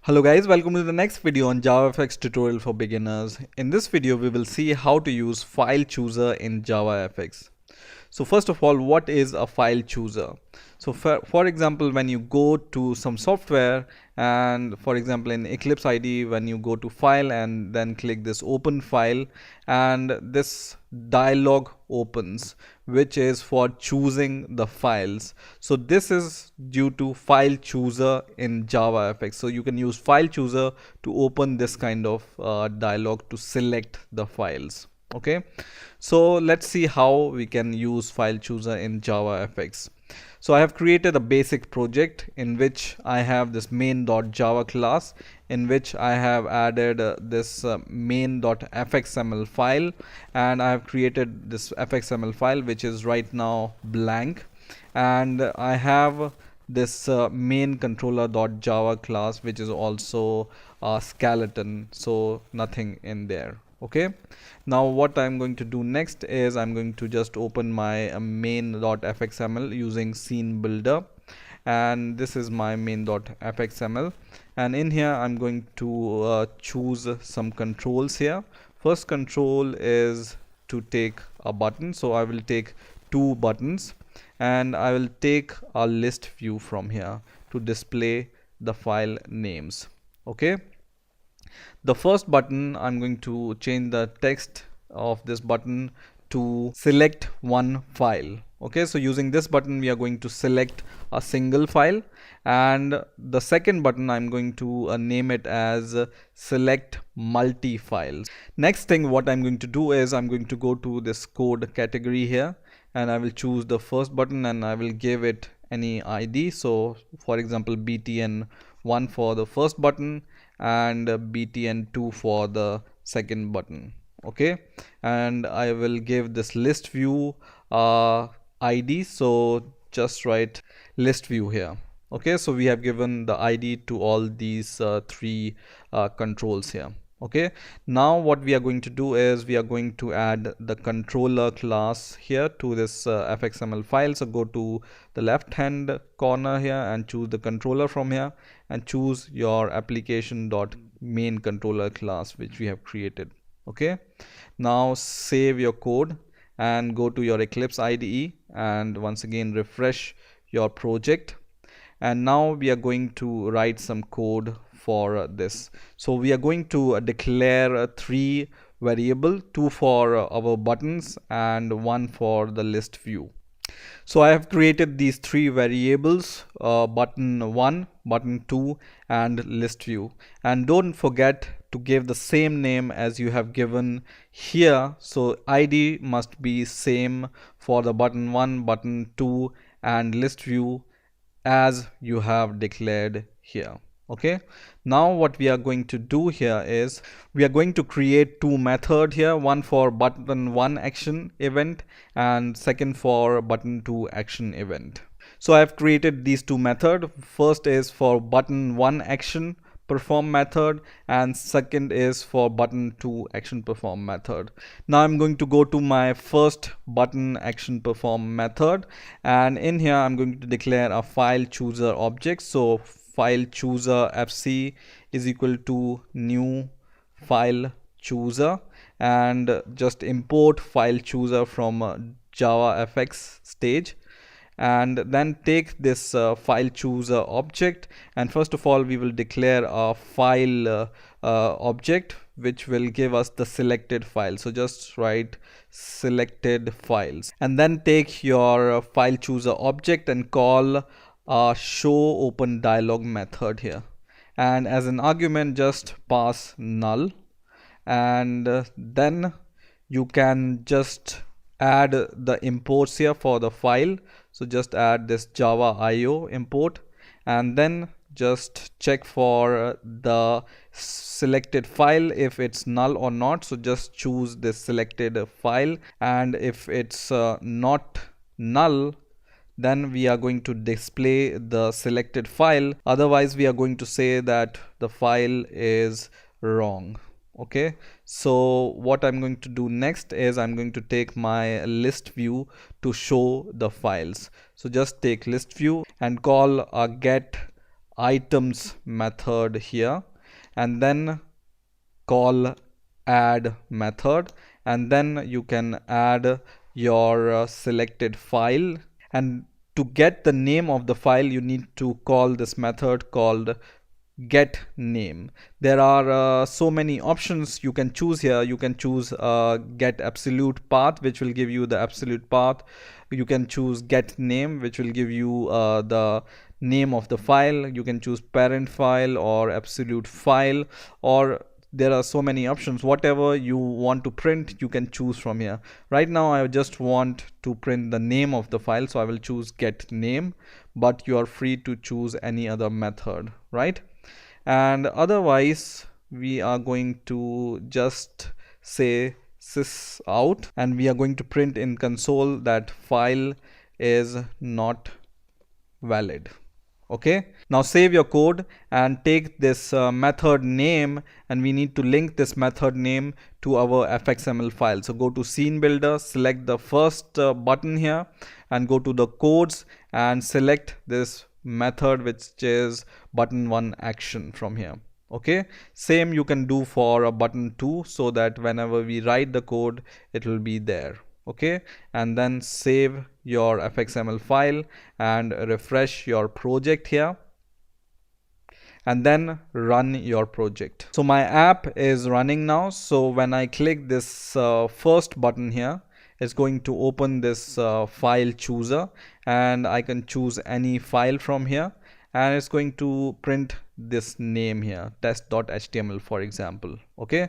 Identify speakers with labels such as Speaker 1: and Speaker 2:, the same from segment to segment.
Speaker 1: Hello guys, welcome to the next video on JavaFX tutorial for beginners. In this video, we will see how to use file chooser in JavaFX. So first of all, what is a file chooser? So for example, when you go to some software and for example in Eclipse IDE, when you go to file and then click this open file and this dialog opens, which is for choosing the files. So this is due to file chooser in JavaFX. So you can use file chooser to open this kind of dialog to select the files. Okay, so let's see how we can use file chooser in JavaFX. So I have created a basic project in which I have this main.java class in which I have added this main.fxml file, and I have created this fxml file which is right now blank, and I have this main controller.java class which is also a skeleton, so nothing in there. Okay, now what I'm going to do next is I'm going to just open my main.fxml using scene builder, and this is my main.fxml, and in here I'm going to choose some controls here. First control is to take a button, so I will take two buttons, and I will take a list view from here to display the file names. Okay, the first button, I'm going to change the text of this button to select one file. Okay, so using this button we are going to select a single file, and the second button I'm going to name it as select multi files. Next thing what I'm going to do is I'm going to go to this code category here, and I will choose the first button and I will give it any ID. So for example btn1 for the first button and btn2 for the second button. Okay, and I will give this list view ID, so just write list view here. Okay, so we have given the ID to all these three controls here. Okay, now what we are going to do is we are going to add the controller class here to this fxml file. So go to the left hand corner here and choose the controller from here and choose your application.main controller class which we have created. Okay, now save your code and go to your Eclipse IDE and once again refresh your project, and now we are going to write some code for this. So we are going to declare three variables, two for our buttons and one for the list view. So I have created these three variables, button 1, button 2 and list view, and don't forget to give the same name as you have given here. So ID must be same for the button 1, button 2 and list view as you have declared here. Okay, now what we are going to do here is we are going to create two methods here, one for button 1 action event and second for button 2 action event. So I have created these two methods. First is for button 1 action perform method and second is for button 2 action perform method. Now I'm going to go to my first button action perform method, and in here I'm going to declare a file chooser object. So file chooser fc is equal to new file chooser, and just import file chooser from JavaFX stage, and then take this file chooser object, and first of all we will declare a file object which will give us the selected file. So just write selected files, and then take your file chooser object and call a show open dialog method here, and as an argument just pass null, and then you can just add the imports here for the file. So just add this java io import and then just check for the selected file if it's null or not. So just choose this selected file, and if it's not null then we are going to display the selected file, otherwise we are going to say that the file is wrong. Okay, so what I'm going to do next is I'm going to take my list view to show the files. So just take list view and call a get items method here, and then call add method, and then you can add your selected file. And to get the name of the file, you need to call this method called get name. There are so many options you can choose here. You can choose get absolute path, which will give you the absolute path. You can choose get name, which will give you the name of the file. You can choose parent file or absolute file, or there are so many options. Whatever you want to print, you can choose from here. Right now I just want to print the name of the file, so I will choose get name, but you are free to choose any other method, right? And otherwise we are going to just say sys out, and we are going to print in console that file is not valid. Okay, now save your code and take this method name, and we need to link this method name to our fxml file. So go to scene builder, select the first button here, and go to the codes and select this method, which is button1 action from here. Okay, same you can do for a button 2, so that whenever we write the code it will be there. Okay, and then save your fxml file and refresh your project here, and then run your project. So my app is running now. So when I click this first button here, it's going to open this file chooser, and I can choose any file from here, and it's going to print this name here, test.html, for example. Okay,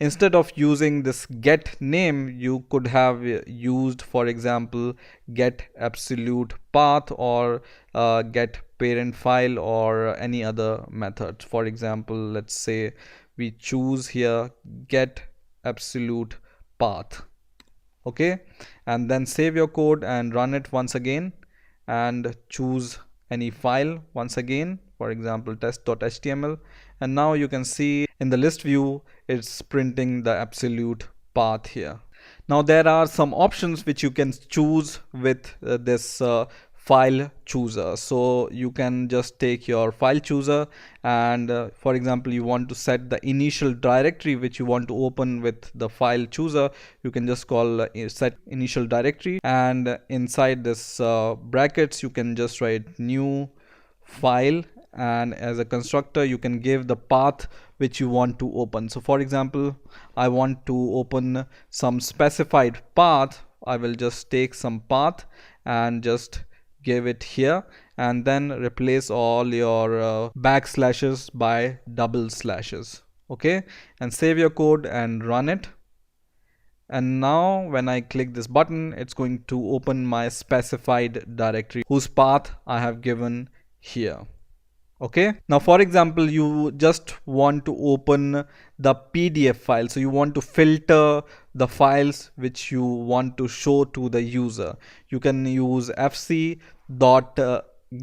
Speaker 1: instead of using this get name, you could have used, for example, get absolute path, or get parent file, or any other method. For example, let's say we choose here get absolute path. Okay, and then save your code and run it once again, and choose any file once again, for example test.html, and now you can see in the list view it's printing the absolute path here. Now there are some options which you can choose with this file chooser. So you can just take your file chooser, and for example you want to set the initial directory which you want to open with the file chooser. You can just call set initial directory, and inside this brackets you can just write new file, and as a constructor you can give the path which you want to open. So for example, I want to open some specified path. I will just take some path and just give it here, and then replace all your backslashes by double slashes. Okay, and save your code and run it. And now when I click this button, it's going to open my specified directory whose path I have given here. Okay, now for example you just want to open the PDF file, so you want to filter the files which you want to show to the user. You can use fc dot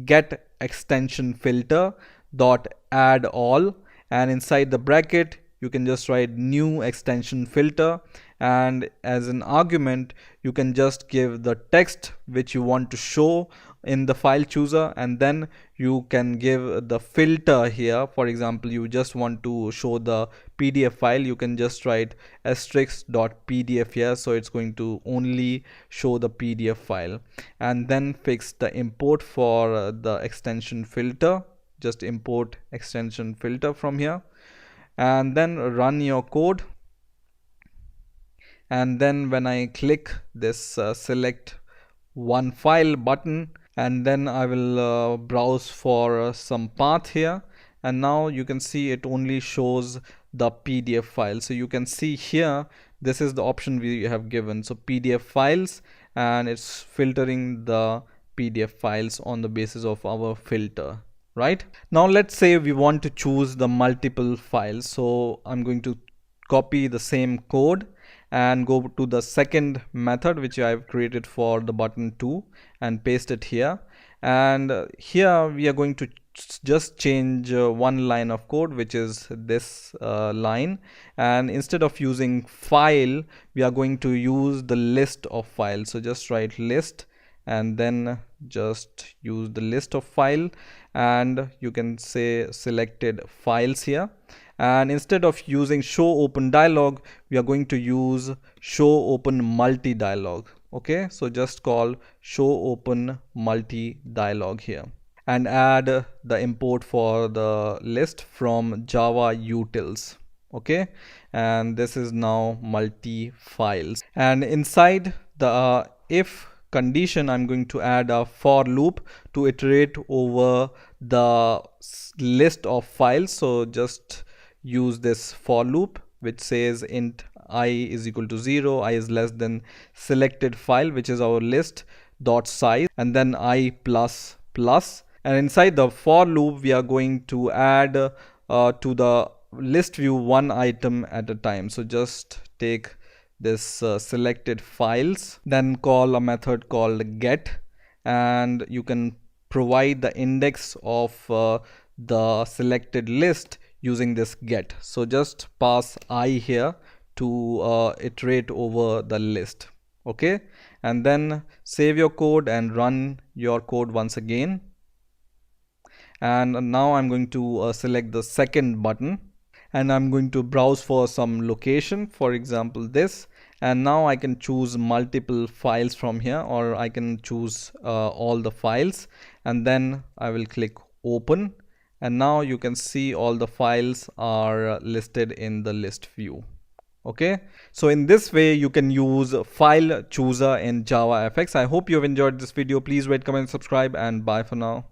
Speaker 1: get extension filter dot add all, and inside the bracket you can just write new extension filter, and as an argument you can just give the text which you want to show in the file chooser, and then you can give the filter here. For example, you just want to show the PDF file, you can just write asterisk.pdf here, so it's going to only show the PDF file, and then fix the import for the extension filter. Just import extension filter from here, and then run your code. And then when I click this select one file button, and then I will browse for some path here, and now you can see it only shows the PDF file. So you can see here this is the option we have given, so PDF files, and it's filtering the PDF files on the basis of our filter. Right now let's say we want to choose the multiple files, so I'm going to copy the same code and go to the second method which I have created for the button 2 and paste it here. And here we are going to just change one line of code, which is this line, and instead of using file we are going to use the list of files. So just write list and then just use the list of file, and you can say selected files here. And instead of using show open dialog, we are going to use show open multi dialog. Okay, so just call show open multi dialog here, and add the import for the list from Java utils. Okay, and this is now multi files, and inside the if condition, I'm going to add a for loop to iterate over the list of files. So just use this for loop which says int I is equal to 0, I is less than selected file, which is our list dot size, and then I plus plus. And inside the for loop, we are going to add to the list view one item at a time. So just take this selected files, then call a method called get, and you can provide the index of the selected list using this get. So just pass I here to iterate over the list. Okay, and then save your code and run your code once again. And now I'm going to select the second button, and I'm going to browse for some location, for example this, and now I can choose multiple files from here, or I can choose all the files, and then I will click open, and now you can see all the files are listed in the list view. Okay, so in this way you can use file chooser in JavaFX. I hope you have enjoyed this video. Please rate, comment, subscribe, and bye for now.